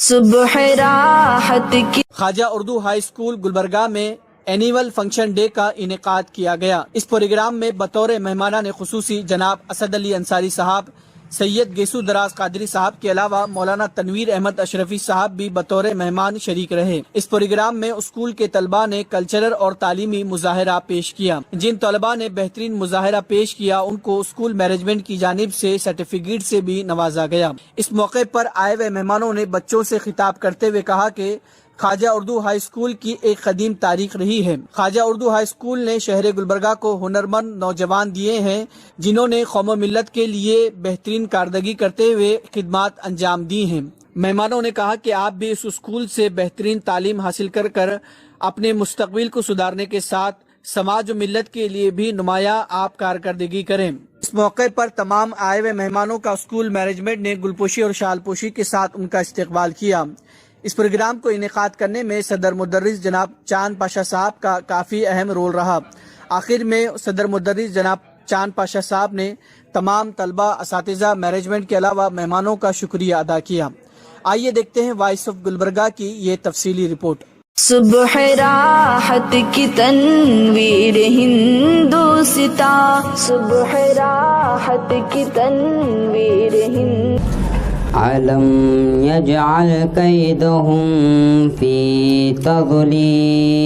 صبح راحت کی خواجہ Urdu high school Gulbarga میں اینیول فنکشن ڈے کا انعقاد کیا گیا۔ اس پروگرام میں بطور مہمانان خصوصی جناب اسد علی انصاری صاحب، سید گیسو دراز قادری صاحب کے علاوہ مولانا تنویر احمد اشرفی صاحب بھی بطور مہمان شریک رہے۔ اس پروگرام میں اسکول کے طلباء نے کلچرل اور تعلیمی مظاہرہ پیش کیا۔ جن طلباء نے بہترین مظاہرہ پیش کیا ان کو اسکول مینجمنٹ کی جانب سے سرٹیفکیٹ سے بھی نوازا گیا۔ اس موقع پر آئے ہوئے مہمانوں نے بچوں سے خطاب کرتے ہوئے کہا کہ خواجہ اردو ہائی اسکول کی ایک قدیم تاریخ رہی ہے۔ خواجہ اردو ہائی اسکول نے شہر گلبرگہ کو ہنرمند نوجوان دیے ہیں جنہوں نے قوم و ملت کے لیے بہترین کارکردگی کرتے ہوئے خدمات انجام دی ہیں۔ مہمانوں نے کہا کہ آپ بھی اس اسکول سے بہترین تعلیم حاصل کر اپنے مستقبل کو سدھارنے کے ساتھ سماج و ملت کے لیے بھی نمایاں آپ کارکردگی کریں۔ اس موقع پر تمام آئے ہوئے مہمانوں کا اسکول مینجمنٹ نے گلپوشی اور شال پوشی کے ساتھ ان کا استقبال کیا۔ اس پروگرام کو انعقاد کرنے میں صدر مدرس جناب چاند پاشا صاحب کا کافی اہم رول رہا۔ آخر میں صدر مدرس جناب چاند پاشا صاحب نے تمام طلبہ، اساتذہ، مینجمنٹ کے علاوہ مہمانوں کا شکریہ ادا کیا۔ آئیے دیکھتے ہیں وائس آف گلبرگہ کی یہ تفصیلی رپورٹ۔ صبح راحت کی تنویر ہندوستا، صبح راحت کی تنویر ہند علم يجعل كيدهم في تضليل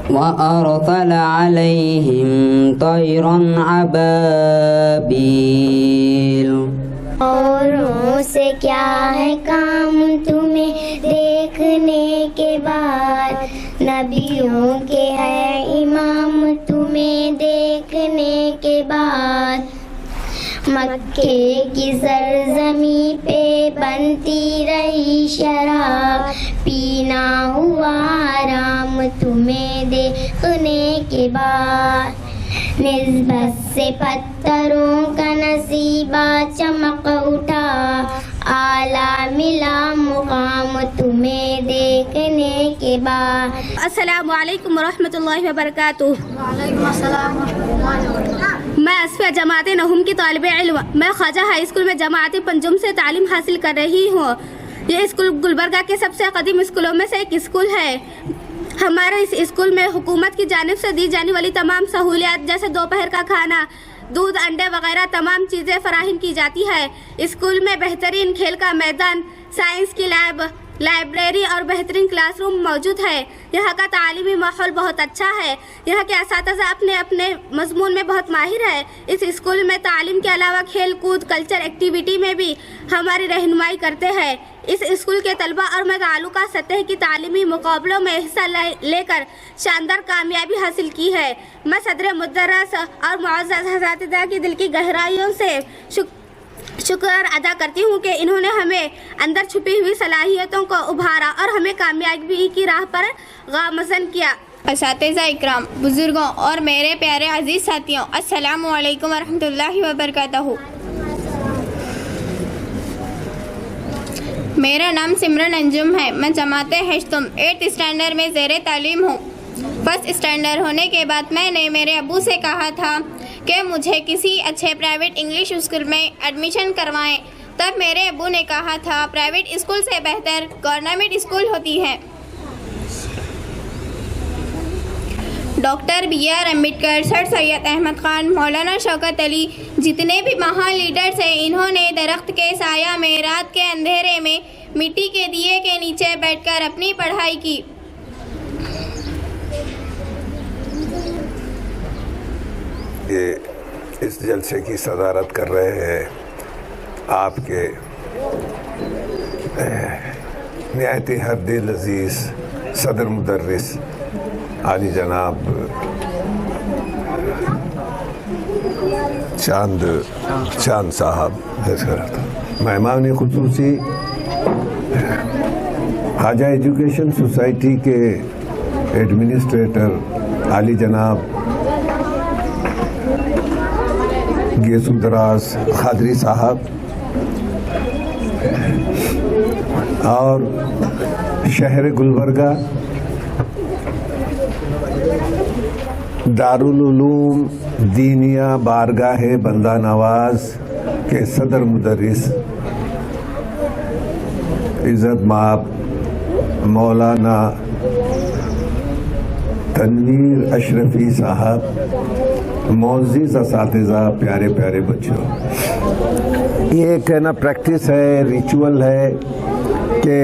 وأرسل عليهم طيرا عبابيل۔ اوروں سے کیا ہے کام تمہیں دیکھنے کے بعد، نبیوں کے ہے امام تمہیں دیکھنے کے بعد، مکے کی سرزمین پہ بنتی رہی شراب، پینا ہوا آرام تمہیں دیکھنے کے بعد، نسبت سے پتھروں کا نصیبہ چمک اٹھا، اعلیٰ ملا مقام تمہیں دیکھنے کے بعد۔ السلام علیکم ورحمۃ اللہ وبرکاتہ۔ وعلیکم السلام ورحمۃ اللہ وبرکاتہ۔ میں اسفیہ جماعت نہم کی طالب علم، میں خواجہ ہائی اسکول میں جماعت پنجم سے تعلیم حاصل کر رہی ہوں۔ یہ اسکول گلبرگہ کے سب سے قدیم اسکولوں میں سے ایک اسکول ہے۔ ہمارے اس اسکول میں حکومت کی جانب سے دی جانے والی تمام سہولیات جیسے دوپہر کا کھانا، دودھ، انڈے وغیرہ تمام چیزیں فراہم کی جاتی ہے۔ اسکول میں بہترین کھیل کا میدان، سائنس کی لیب، لائبریری اور بہترین کلاس روم موجود ہے۔ یہاں کا تعلیمی ماحول بہت اچھا ہے۔ یہاں کے اساتذہ اپنے اپنے مضمون میں بہت ماہر ہے۔ اس اسکول میں تعلیم کے علاوہ کھیل کود، کلچر ایکٹیویٹی میں بھی ہماری رہنمائی کرتے ہیں۔ اس اسکول کے طلباء اور میں تعلقہ سطح کی تعلیمی مقابلوں میں حصہ لے کر شاندار کامیابی حاصل کی ہے۔ میں صدر مدرس اور معزز اساتذہ کی دل کی گہرائیوں سے شکر ادا کرتی ہوں کہ انہوں نے ہمیں اندر چھپی ہوئی صلاحیتوں کو ابھارا اور ہمیں کامیابی کی راہ پر گامزن کیا۔ اساتذہ اکرام، بزرگوں اور میرے پیارے عزیز ساتھیوں، السلام علیکم ورحمۃ اللہ وبرکاتہ۔ میرا نام سمرن انجم ہے۔ میں جماعت ہشتم 8th اسٹینڈرڈ میں زیر تعلیم ہوں۔ فرسٹ اسٹینڈرڈ ہونے کے بعد میں نے میرے ابو سے کہا تھا کہ مجھے کسی اچھے پرائیویٹ انگلش اسکول میں ایڈمیشن کروائیں۔ تب میرے ابو نے کہا تھا پرائیویٹ اسکول سے بہتر گورنمنٹ اسکول ہوتی ہے۔ ڈاکٹر بی آر امبیڈکر، سر سید احمد خان، مولانا شوکت علی، جتنے بھی مہان لیڈرز ہیں، انہوں نے درخت کے سایہ میں، رات کے اندھیرے میں، مٹی کے دیے کے نیچے بیٹھ کر اپنی پڑھائی کی۔ اس جلسے کی صدارت کر رہے ہیں آپ کے نہایت ہر دل عزیز صدر مدرس عالی جناب چاند صاحب، مہمان خصوصی خواجہ ایجوکیشن سوسائٹی کے ایڈمنسٹریٹر عالی جناب گیسو دراز قادری صاحب اور شہر گلبرگہ دارالعلوم دینیہ بارگاہ بندہ نواز کے صدر مدرس इज़्ज़त माब मौलाना तनवीर अशरफी साहब, मोअज़्ज़िज़ असातिज़ा, प्यारे प्यारे बच्चों, ये एक है ना प्रैक्टिस है, रिचुअल है कि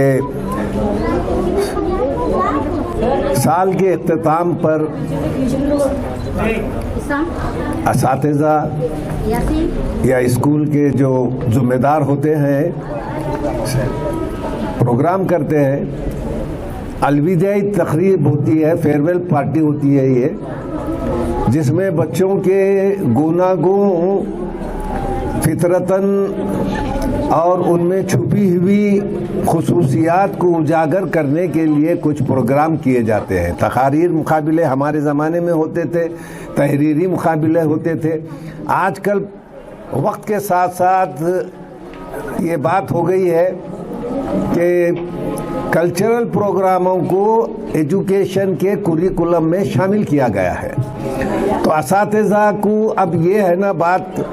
साल के इख्तिताम पर असातिज़ा या स्कूल के जो ज़िम्मेदार होते हैं प्रोग्राम करते हैं, अलविदाई तकरीब होती है, फेयरवेल पार्टी होती है ये, जिसमें बच्चों के गुनागों फितरतन और उनमें छुपी हुई खुसूसियात को उजागर करने के लिए कुछ प्रोग्राम किए जाते हैं। तकारीर मुकाबले हमारे ज़माने में होते थे, तहरीरी मुकाबले होते थे। आजकल वक्त के साथ साथ ये बात हो गई है कि कल्चरल प्रोग्रामों को एजुकेशन के कुरिकुलम में शामिल किया गया है। तो असातिज़ा को अब ये है ना बात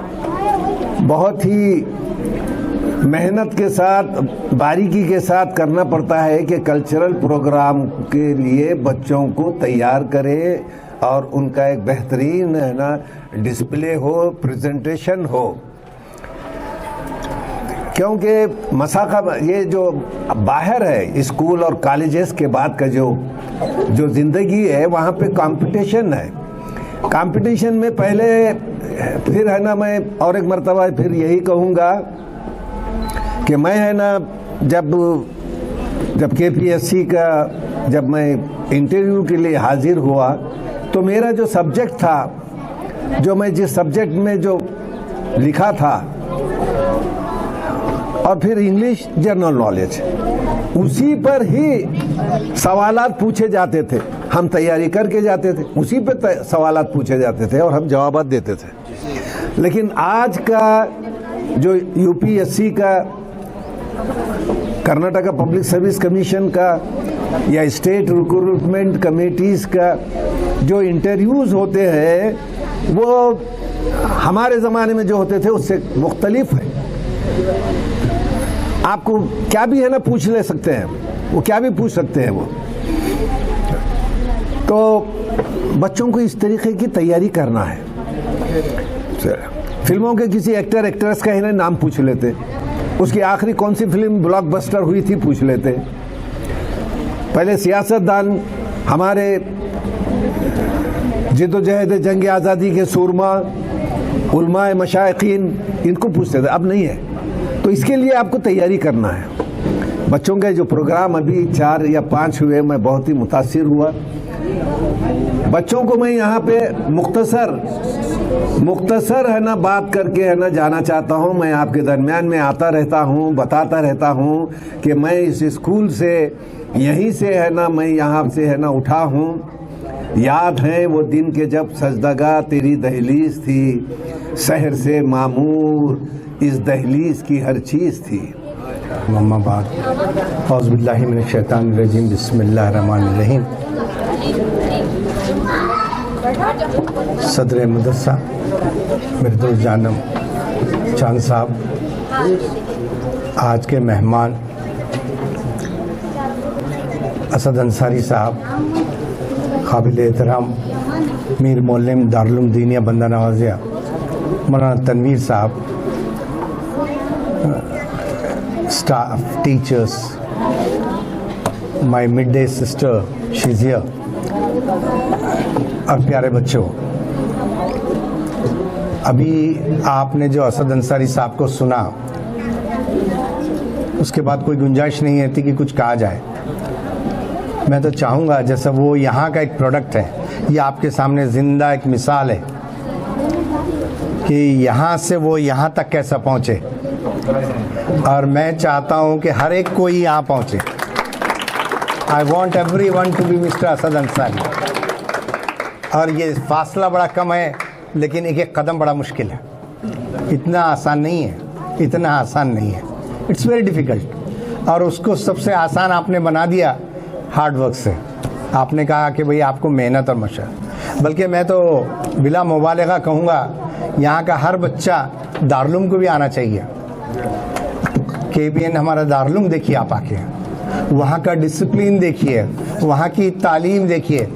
बहुत ही मेहनत के साथ, बारीकी के साथ करना पड़ता है कि कल्चरल प्रोग्राम के लिए बच्चों को तैयार करें और उनका एक बेहतरीन है ना डिस्प्ले हो, प्रेजेंटेशन हो। क्योंकि मसाका ये जो बाहर है स्कूल और कॉलेजेस के बाद का जो ज़िंदगी है, वहाँ पे कंपटीशन है। कंपटीशन में पहले फिर है ना, मैं और एक मर्तबा फिर यही कहूँगा कि मैं है ना जब KPSC का जब मैं इंटरव्यू के लिए हाजिर हुआ तो मेरा जो सब्जेक्ट था, जो मैं जिस सब्जेक्ट में जो लिखा था, और फिर इंग्लिश जनरल नॉलेज, उसी पर ही सवालात पूछे जाते थे। हम तैयारी करके जाते थे, उसी पे सवालात पूछे जाते थे और हम जवाबात देते थे। लेकिन आज का जो UPSC का, कर्नाटका पब्लिक सर्विस कमीशन का या स्टेट रिक्रूटमेंट कमेटीज़ का जो इंटरव्यूज़ होते हैं वो हमारे ज़माने में जो होते थे उससे मुख्तलिफ है। आपको क्या भी है ना पूछ ले सकते हैं, वो क्या भी पूछ सकते हैं वो। तो बच्चों को इस तरीके की तैयारी करना है। फिल्मों के किसी एक्टर एक्ट्रेस का ही ना नाम पूछ लेते, उसकी आखिरी कौन सी फिल्म ब्लॉकबस्टर हुई थी पूछ लेते। पहले सियासतदान, हमारे जिद्दोजहद जंग आज़ादी के सूरमा, उलमाए मशाइखीन, इनको पूछते थे, अब नहीं है। तो इसके लिए आपको तैयारी करना है। बच्चों के जो प्रोग्राम अभी 4 या 5 हुए, मैं बहुत ही मुतासिर हुआ। बच्चों को मैं यहाँ पे मुख्तसर है ना बात करके है ना जाना चाहता हूँ। मैं आपके दरमियान में आता रहता हूँ, बताता रहता हूँ कि मैं इस स्कूल से, यहीं से है ना, मैं यहाँ से है ना उठा हूँ। याद है वो दिन के जब सजदगा तेरी दहलीज थी, शहर से मामूर इस दहलीज की हर चीज़ थी। अम्मा बाद औज़ु बिल्लाहि मिनश शैतानिर रजीम, बिस्मिल्लाहिर रहमानिर रहीम। सदर मदरसा मेरे दोस्त जानम चांद साहब, आज के मेहमान असद अंसारी साहब, काबिल एहतराम मीर मोल्लम दारुल उलूम दीनिया बंदा नवाजिया मौलाना तनवीर साहब, staff, teachers, my mid day sister Shiziya, और प्यारे बच्चों, अभी आपने जो असद अंसारी साहब को सुना, उसके बाद कोई गुंजाइश नहीं रहती कि कुछ कहा जाए। मैं तो चाहूँगा, जैसा वो यहाँ का एक प्रोडक्ट है, ये आपके सामने ज़िंदा एक मिसाल है कि यहाँ से वो यहाँ तक कैसा पहुँचे, और मैं चाहता हूँ कि हर एक कोई यहाँ पहुँचे। I want every one to be mister Asad Ansari. और ये फासला बड़ा कम है, लेकिन एक एक कदम बड़ा मुश्किल है। इतना आसान नहीं है, इतना आसान नहीं है, इट्स वेरी डिफ़िकल्ट। और उसको सबसे आसान आपने बना दिया हार्ड वर्क से। आपने कहा कि भाई आपको मेहनत और मशक्क़त, बल्कि मैं तो बिला मुबालगा कहूँगा यहाँ का हर बच्चा दारुल उलूम को भी आना चाहिए, KBN हमारा दारुल देखिए आप आके, वहाँ का डिसिप्लिन देखिए, वहाँ की तालीम देखिए।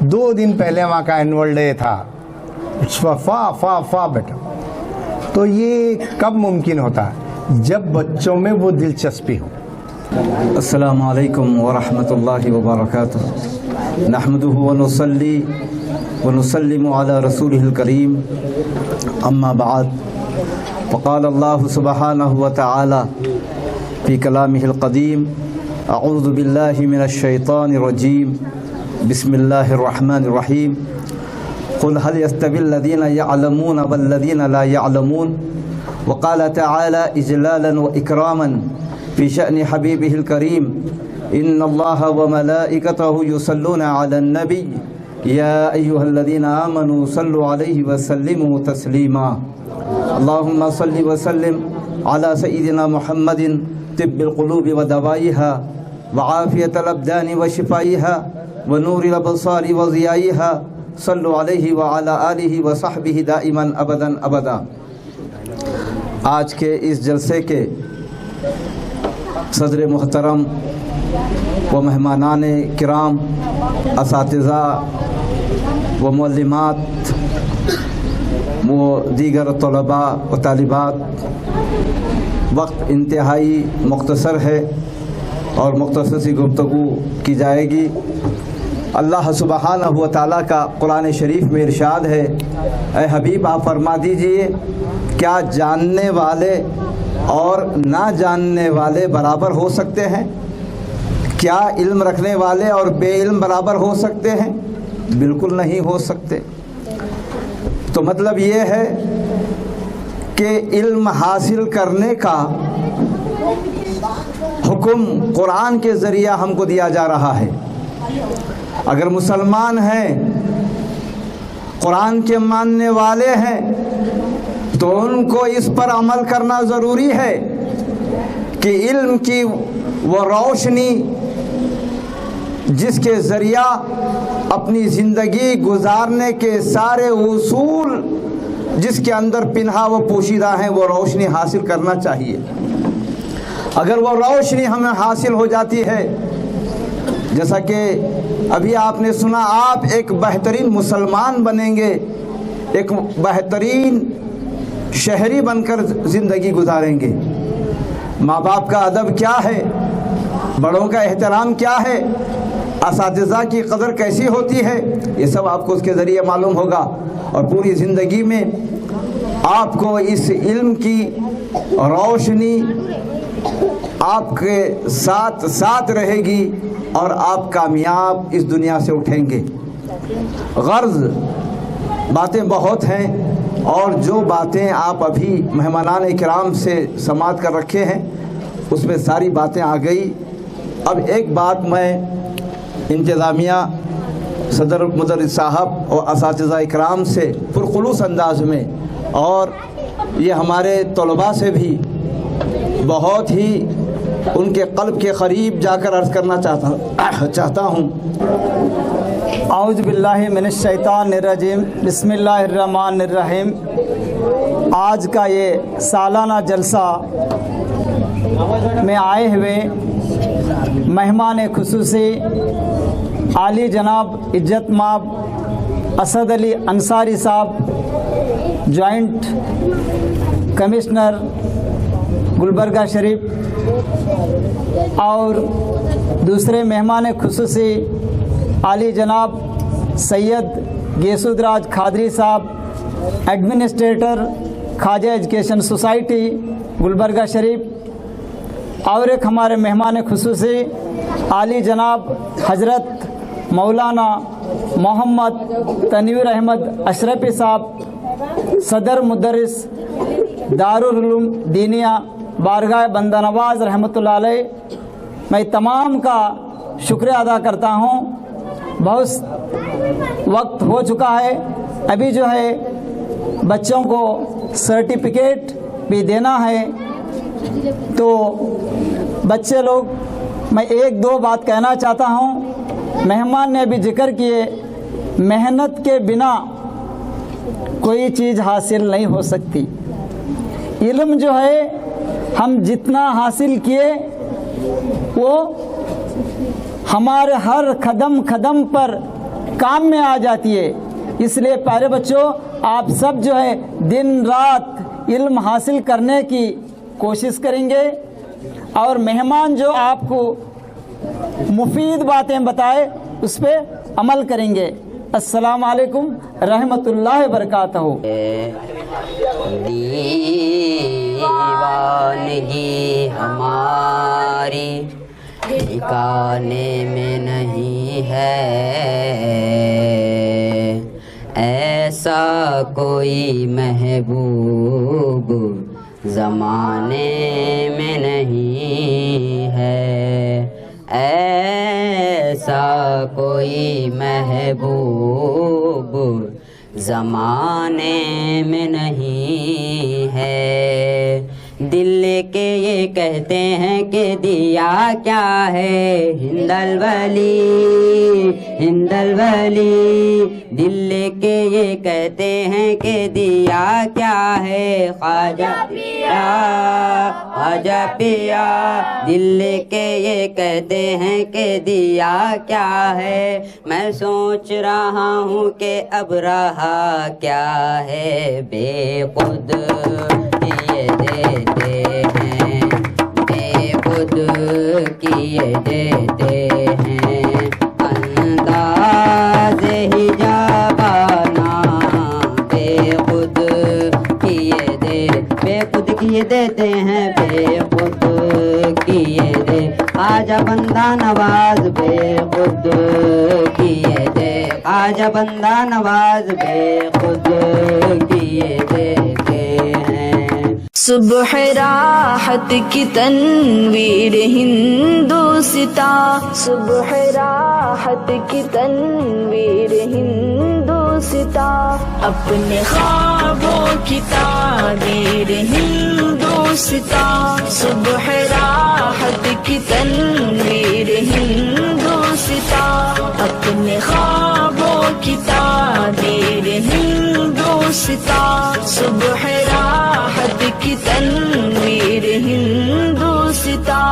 2 दिन पहले वहाँ का एनुअल डे था, फा बेटा। तो ये कब मुमकिन होता है? जब बच्चों में वो दिलचस्पी हो। अस्सलामु अलैकुम व रहमतुल्लाहि व बरकातुहू। नहमदुहु व नुसल्ली व नुसल्लिमु अला रसूलिहिल करीम, अम्मा बाद। फ़क़ाल अल्लाहु सुब्हानहु व तआला फ़ी कलामिहिल क़दीम, अऊज़ु बिल्लाहि मिनश शैतानिर रजीम, बिस्मिल्लाहिर रहमानिर रहीम। क़ुल हल यस्तविल लज़ीना यअलमून वल लज़ीना ला यअलमून। व क़ाल तआला इजलालन व इकरामन फ़ी शअनि हबीबिहिल करीम, इन्नल्लाह व मलाइकतहु युसल्लूना अलन नबी, या अय्युहल्लज़ीना आमनू सल्लु अलैहि व सल्लिमू तस्लीमा। अल्लाहुम्मा सल्लि व सल्लिम अला सय्यिदिना मुहम्मदिन तिब्बिल क़ुलूबि व दवाइहा व आफ़ियतल अबदानि व शिफ़ाइहा व नूरिल अबसारि व ज़ियाइहा, सल्लु अलैहि व अला आलिहि व सहबिहि दाइमन अबदन अबदा। आज के इस जलसे के सदर मुहतरम व मेहमानाने किराम, असातिज़ा व मुअल्लिमात व दीगर तलबा व तालिबात, वक्त इंतहाई मुख्तसर है और मुख्तसर सी गुफ्तगू की जाएगी। अल्लाह सुब्हानहु व तआला का कुरान शरीफ में इरशाद है, ऐ हबीब आप फरमा दीजिए, क्या जानने वाले और ना जानने वाले बराबर हो सकते हैं? क्या इल्म रखने वाले और बेइल्म बराबर हो सकते हैं? बिल्कुल नहीं हो सकते। तो मतलब ये है कि इल्म हासिल करने का हुक्म कुरान के ज़रिया हमको दिया जा रहा है। अगर मुसलमान हैं, कुरान के मानने वाले हैं, तो उनको इस पर अमल करना ज़रूरी है कि इल्म की वो रोशनी जिसके ज़रिया अपनी ज़िंदगी गुजारने के सारे उसूल जिसके अंदर पिन्हा व पोशीदा हैं, वो रोशनी हासिल करना चाहिए। अगर वो रोशनी हमें हासिल हो जाती है, जैसा कि अभी आपने सुना, आप एक बेहतरीन मुसलमान बनेंगे, एक बेहतरीन शहरी बनकर ज़िंदगी गुजारेंगे। माँ बाप का अदब क्या है, बड़ों का एहतराम क्या है, असातिज़ा की कदर कैसी होती है, ये सब आपको उसके ज़रिए मालूम होगा। और पूरी ज़िंदगी में आपको इस इल्म की रोशनी आपके साथ साथ रहेगी और आप कामयाब इस दुनिया से उठेंगे। गर्ज़ बातें बहुत हैं और जो बातें आप अभी मेहमानान इकराम से समाअत कर रखे हैं उसमें सारी बातें आ गई। अब एक बात मैं इंतज़ामिया, सदर मुदर्रिस साहब और असातिज़ा इकराम से पुरखुलूस अंदाज में और ये हमारे तलबा से भी बहुत ही उनके क़ल्ब के क़रीब जाकर अर्ज़ करना चाहता हूँ। औज़ु बिल्लाहि मिनश शैतानिर रजीम, बिस्मिल्लाहिर रहमानिर रहीम। आज का ये सालाना जलसा में आए हुए मेहमान खुसूसी आली जनाब इज्जत माब असद अली अंसारी साहब, जॉइंट कमिश्नर गुलबर्गा शरीफ, और दूसरे मेहमान खुसूसी आली जनाब सैयद गेसूदराज खादरी साहब, administrator Khwaja education society Gulbarga Sharif, और एक हमारे मेहमान खुसूसी आली जनाब हज़रत मौलाना मोहम्मद तनवीर अहमद अशरफी साहब, सदर मुदर्रिस दारुल उलूम दीनिया बारगाह बंदा नवाज़ रहमतुल्लाह अलैह। मैं तमाम का शुक्रिया अदा करता हूँ। बहुत वक्त हो चुका है, अभी जो है बच्चों को सर्टिफिकेट भी देना है, तो बच्चे लोग, मैं एक दो बात कहना चाहता हूँ। मेहमान ने अभी जिक्र किए, मेहनत के बिना कोई चीज़ हासिल नहीं हो सकती। इल्म जो है ہم جتنا حاصل کیے وہ ہمارے ہر قدم قدم پر کام میں آ جاتی ہے. اس لیے پیارے بچوں آپ سب جو ہے دن رات علم حاصل کرنے کی کوشش کریں گے اور مہمان جو آپ کو مفید باتیں بتائے اس پہ عمل کریں گے. السلام علیکم رحمۃ اللہ وبرکاتہ. دیوانگی ہماری ٹھکانے میں نہیں ہے، ایسا کوئی محبوب زمانے میں نہیں ہے، ایسا کوئی محبوب زمانے میں نہیں ہے. دل کے یہ کہتے ہیں کہ دیا کیا ہے ہند الولی، ہند الولی. دل کے یہ کہتے ہیں کہ دیا کیا ہے خواجہ پیا، خواجہ پیا. دل کے یہ کہتے ہیں کہ دیا کیا ہے، میں سوچ رہا ہوں کہ اب رہا کیا ہے. بے خود کیے دیتے ہیں، بے خود کیے دیتے ہیں، انداز حجابانہ بے خود کیے دے، بے خود کیے دیتے ہیں، بے خود کیے دے. خواجہ بندہ نواز بے خود کیے دے، خواجہ بندہ نواز بے خود کیے دیتے ہیں. صبح راحت کی تنویر ہندوستا، صبح راحت کی تنویر ہندوستا، اپنے خوابوں کی تعبیر ہندوستا. صبح راحت کی تنویر ہندوستا، اپنے خوابوں کی تعبیر ہندوستا. صبح راحت کی تنویر ہندوستا،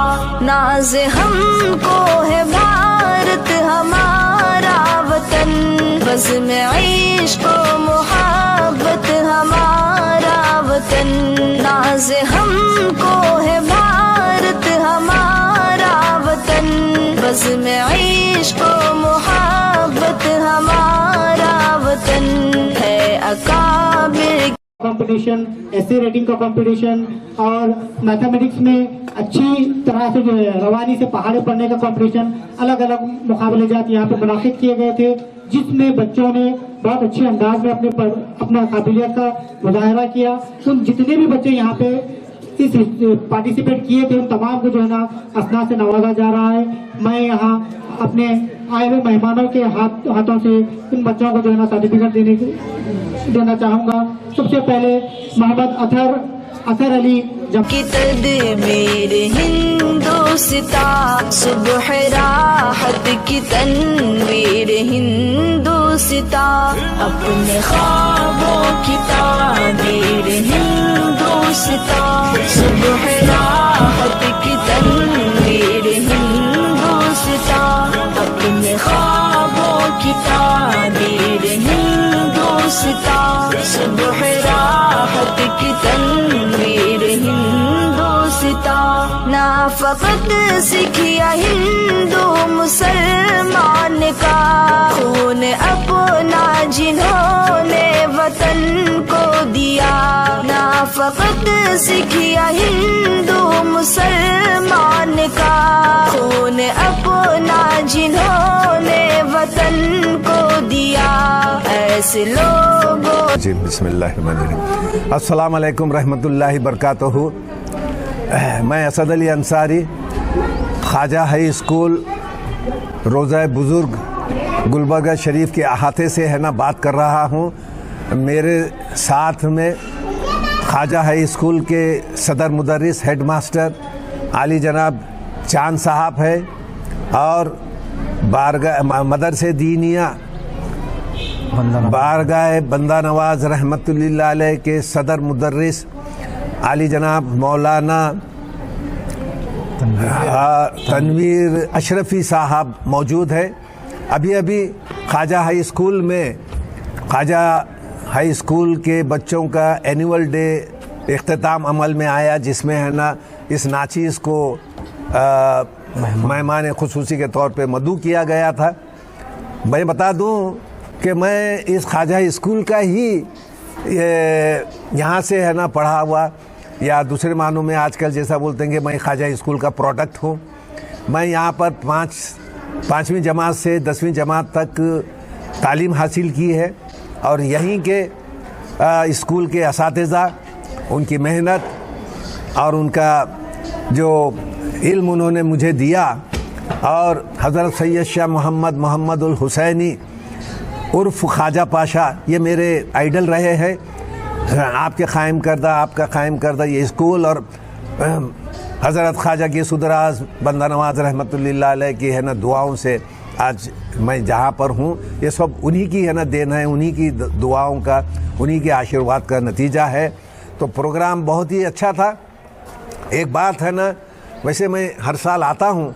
ناز ہم کو ہے بھارت ہمارا وطن، بزم عشق و محبت ہمارا وطن. ناز ہم کو ہے بھارت ہمارا وطن، بزم عشق و محبت ہمارا وطن ہے. اکابر کمپٹیشن، ایسے ریٹنگ کا کمپٹیشن اور میتھمیٹکس میں اچھی طرح سے جو ہے روانی سے پہاڑے پڑھنے کا کمپٹیشن، الگ الگ مقابلے جات یہاں پہ منعقد کیے گئے تھے، جس میں بچوں نے بہت اچھے انداز میں اپنا قابلیت کا مظاہرہ کیا. تو جتنے بھی بچے یہاں پہ اس پارٹیسپیٹ کیے تھے ان تمام کو جو ہے نا اسنا سے نوازا جا رہا ہے. میں یہاں اپنے آئے ہوئے مہمانوں کے ہاتھوں سے ان بچوں کو جو ہے نا سرٹیفکیٹ دینا چاہوں گا. سب سے پہلے محمد اطہر علی کی تدبیر ہندوستا، صبح راحت کی تنویر ہندوستا، اپنے خوابوں کی تعبیر ہندوستا. صبح راحت کی تنویر ہندوستا، اپنے خوابوں کی تعبیر ہندوستا. صبح راحت کی تنویر ہندوستا، نہ فقط سکھیا ہندو مسلمان کا خون اپنا جنہوں نے وطن کو دیا. نہ فقط سکھیا ہندو مسلمان کا خون اپنا جنہوں نے وطن کو دیا. ایسے لوگوں جی بسم اللہ الرحمن الرحیم. السلام علیکم رحمۃ اللہ وبرکاتہ. میں اسد علی انصاری خواجہ ہائی اسکول روضہ بزرگ گلبرگہ شریف کے احاطے سے ہے نا بات کر رہا ہوں. میرے ساتھ میں خواجہ ہائی اسکول کے صدر مدرس ہیڈ ماسٹر عالی جناب چاند صاحب ہے اور مدرسے دینیہ بارگاہ بندہ نواز رحمۃ اللہ علیہ کے صدر مدرس علی جناب مولانا तनवीर अशरफी साहब मौजूद है। अभी अभी ख्वाजा हाई स्कूल में ख्वाजा हाई स्कूल के बच्चों का एनुअल डे इख्तिताम अमल में आया, जिसमें है ना इस नाचीज़ को मेहमान खुसूसी के तौर पे मदऊ किया गया था। मैं बता दूं कि मैं इस ख्वाजा स्कूल का ही यहाँ से है ना पढ़ा हुआ, या दूसरे मानों में आजकल जैसा बोलते हैं कि मैं ख्वाजा स्कूल का प्रोडक्ट हूँ। मैं यहाँ पर पाँचवीं जमात से 10वीं जमात तक तालीम हासिल की है, और यहीं के स्कूल के असातिज़ा, उनकी मेहनत और उनका जो इल्म उन्होंने मुझे दिया, और हज़रत सैयद शाह मोहम्मद हुसैनी उर्फ ख्वाजा पाशा, ये मेरे आइडल रहे हैं। आपका क़ायम करदा ये स्कूल, और हज़रत ख्वाजा गेसूदराज बंदा नवाज रहमतुल्लाह अलैह की है ना दुआओं से आज मैं जहाँ पर हूँ, ये सब उन्हीं की है ना देन है, उन्हीं की दुआओं का, उन्हीं के आशीर्वाद का नतीजा है। तो प्रोग्राम बहुत ही अच्छा था। एक बात है ना, वैसे मैं हर साल आता हूँ,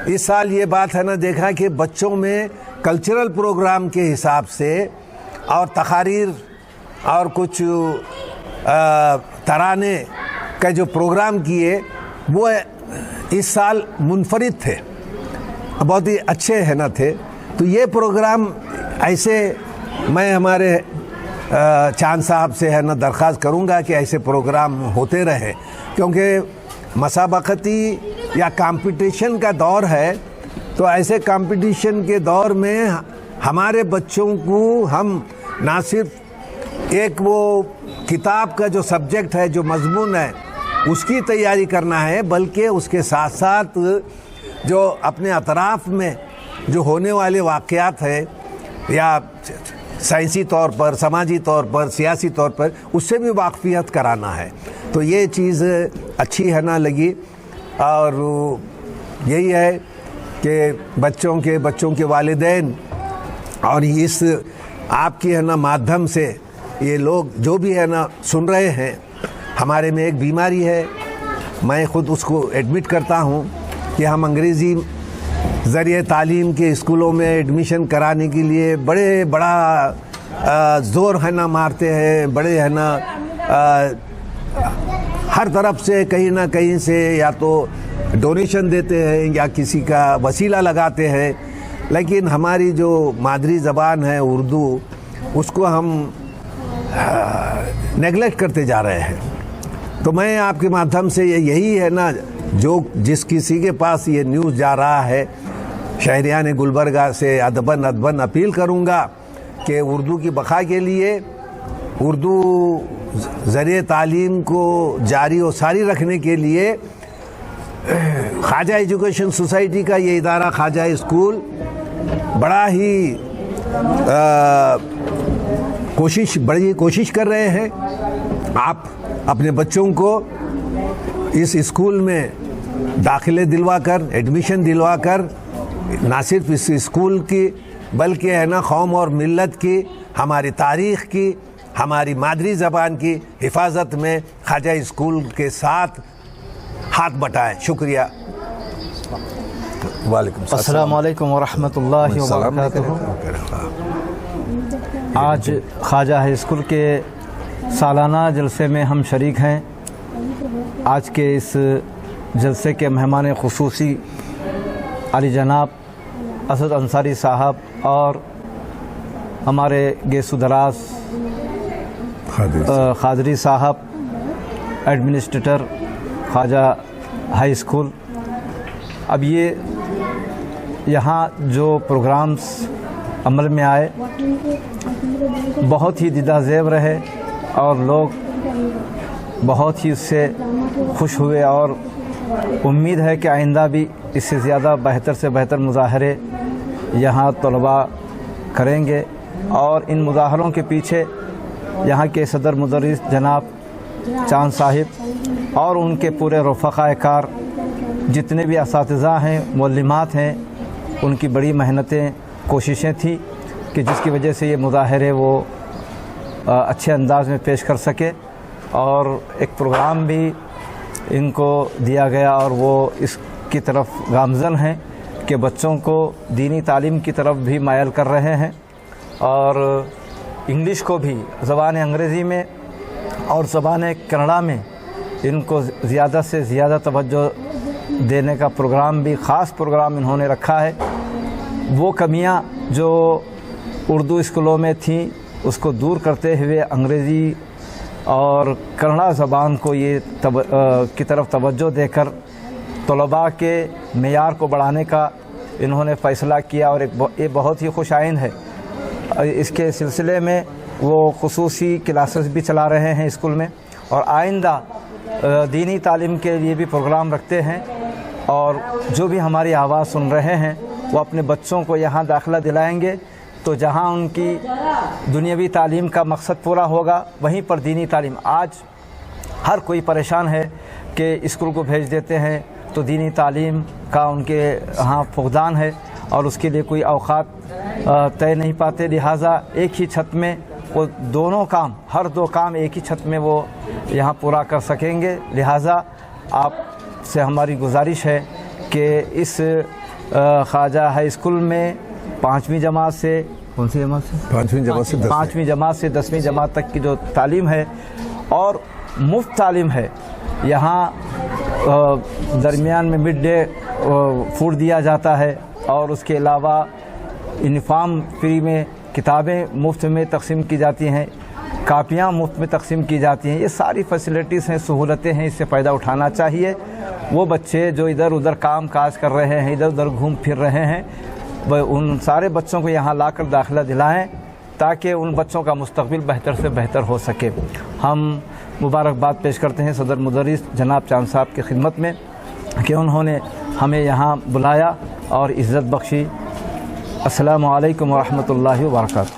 इस साल ये बात है ना देखा कि बच्चों में कल्चरल प्रोग्राम के हिसाब से और तकारीर और कुछ तराने का जो प्रोग्राम किए वो इस साल मुनफरिद थे, बहुत ही अच्छे है ना थे। तो ये प्रोग्राम ऐसे मैं हमारे चांद साहब से है ना दरख्वास्त करूँगा कि ऐसे प्रोग्राम होते रहे, क्योंकि मसाबकती या कंपटीशन का दौर है। तो ऐसे कंपटीशन के दौर में हमारे बच्चों को हम ना सिर्फ एक वो किताब का जो सब्जेक्ट है, जो मजमून है, उसकी तैयारी करना है, बल्कि उसके साथ साथ जो अपने अतराफ़ में जो होने वाले वाक़यात है, या साइंसी तौर पर, समाजी तौर पर, सियासी तौर पर, उससे भी वाक़फियत कराना है। तो ये चीज़ अच्छी है ना लगी, और यही है कि बच्चों के वालिदैन और इस आपकी है ना माध्यम से ये लोग जो भी है ना सुन रहे हैं, हमारे में एक बीमारी है, मैं ख़ुद उसको एडमिट करता हूँ कि हम अंग्रेज़ी ज़रिए तालीम के स्कूलों में एडमिशन कराने के लिए बड़ा ज़ोर है ना मारते हैं, बड़े है ना हर तरफ से कहीं ना कहीं से या तो डोनेशन देते हैं या किसी का वसीला लगाते हैं, लेकिन हमारी जो मादरी ज़बान है उर्दू, उसको हम नेगलेक्ट करते जा रहे हैं। तो मैं आपके माध्यम से यही है ना, जिस किसी के पास ये न्यूज़ जा रहा है, शहरियान गुलबर्गा से अदबन अपील करूँगा कि उर्दू की बका के लिए, उर्दू ज़रिए तालीम को जारी और सारी रखने के लिए ख्वाजा एजुकेशन सोसाइटी का ये इदारा ख्वाजा स्कूल बड़ा ही बड़ी कोशिश कर रहे हैं। आप अपने बच्चों को इस स्कूल में दाखिले दिलवा कर, एडमिशन दिलवा कर, ना सिर्फ इस स्कूल की बल्कि है ना कौम और मिल्लत की, हमारी तारीख़ की, हमारी मादरी ज़बान की हिफाजत में ख्वाजा स्कूल के साथ हाथ बटाएं। शुक्रिया। वालेकुम अस्सलाम वालेकुम व रहमतुल्लाहि व बरकातुहू। आज ख्वाजा हाई स्कूल के सालाना जलसे में हम शरीक हैं। आज के इस जलसे के मेहमान खुसूसी अली जनाब असद अंसारी साहब और हमारे गेसूदराज खादरी साहब, एडमिनिस्ट्रेटर ख्वाजा हाई स्कूल। अब ये यहाँ जो प्रोग्राम्स अमल में आए बहुत ही दिदा ज़ेब रहे और लोग बहुत ही उससे खुश हुए, और उम्मीद है कि आइंदा भी इससे ज़्यादा बेहतर से बेहतर मुज़ाहरे यहाँ तलबा करेंगे। और इन मुज़ाहरों के पीछे यहाँ के सदर मुदर्रिस जनाब चांद साहिब और उनके पूरे रफ़क़ाए कार, जितने भी असातिज़ा हैं, मुअल्लिमात हैं, उनकी बड़ी मेहनतें, कोशिशें थी कि जिसकी वजह से ये मुज़ाहरे वो अच्छे अंदाज में पेश कर सके। और एक प्रोग्राम भी ان کو دیا گیا اور وہ اس کی طرف گامزن ہیں کہ بچوں کو دینی تعلیم کی طرف بھی مائل کر رہے ہیں اور انگلش کو بھی زبان انگریزی میں اور زبان کنڑا میں ان کو زیادہ سے زیادہ توجہ دینے کا پروگرام بھی خاص پروگرام انہوں نے رکھا ہے. وہ کمیاں جو اردو اسکولوں میں تھیں اس کو دور کرتے ہوئے انگریزی اور کنڑا زبان کو یہ کی طرف توجہ دے کر طلباء کے معیار کو بڑھانے کا انہوں نے فیصلہ کیا اور یہ بہت ہی خوش آئند ہے. اس کے سلسلے میں وہ خصوصی کلاسز بھی چلا رہے ہیں اسکول میں اور آئندہ دینی تعلیم کے لیے بھی پروگرام رکھتے ہیں اور جو بھی ہماری آواز سن رہے ہیں وہ اپنے بچوں کو یہاں داخلہ دلائیں گے تو جہاں ان کی دنیاوی تعلیم کا مقصد پورا ہوگا وہیں پر دینی تعلیم. آج ہر کوئی پریشان ہے کہ اسکول کو بھیج دیتے ہیں تو دینی تعلیم کا ان کے ہاں فقدان ہے اور اس کے لیے کوئی اوقات طے نہیں پاتے, لہٰذا ایک ہی چھت میں وہ دونوں کام ہر دو کام ایک ہی چھت میں وہ یہاں پورا کر سکیں گے. لہٰذا آپ سے ہماری گزارش ہے کہ اس خواجہ ہائی اسکول میں 5ویں جماعت سے کون سی جماعت سے 5ویں جماعت سے 10ویں جماعت تک کی جو تعلیم ہے اور مفت تعلیم ہے, یہاں درمیان میں مڈ ڈے فوڈ دیا جاتا ہے اور اس کے علاوہ یونیفارم فری میں, کتابیں مفت میں تقسیم کی جاتی ہیں, کاپیاں مفت میں تقسیم کی جاتی ہیں. یہ ساری فیسلٹیز ہیں, سہولتیں ہیں, اس سے فائدہ اٹھانا چاہیے. وہ بچے جو ادھر ادھر کام کاج کر رہے ہیں, ادھر ادھر گھوم پھر رہے ہیں, ان سارے بچوں کو یہاں لا کر داخلہ دلائیں تاکہ ان بچوں کا مستقبل بہتر سے بہتر ہو سکے. ہم مبارکباد پیش کرتے ہیں صدر مدرس جناب چاند صاحب کی خدمت میں کہ انہوں نے ہمیں یہاں بلایا اور عزت بخشی. السلام علیکم ورحمۃ اللہ وبرکاتہ.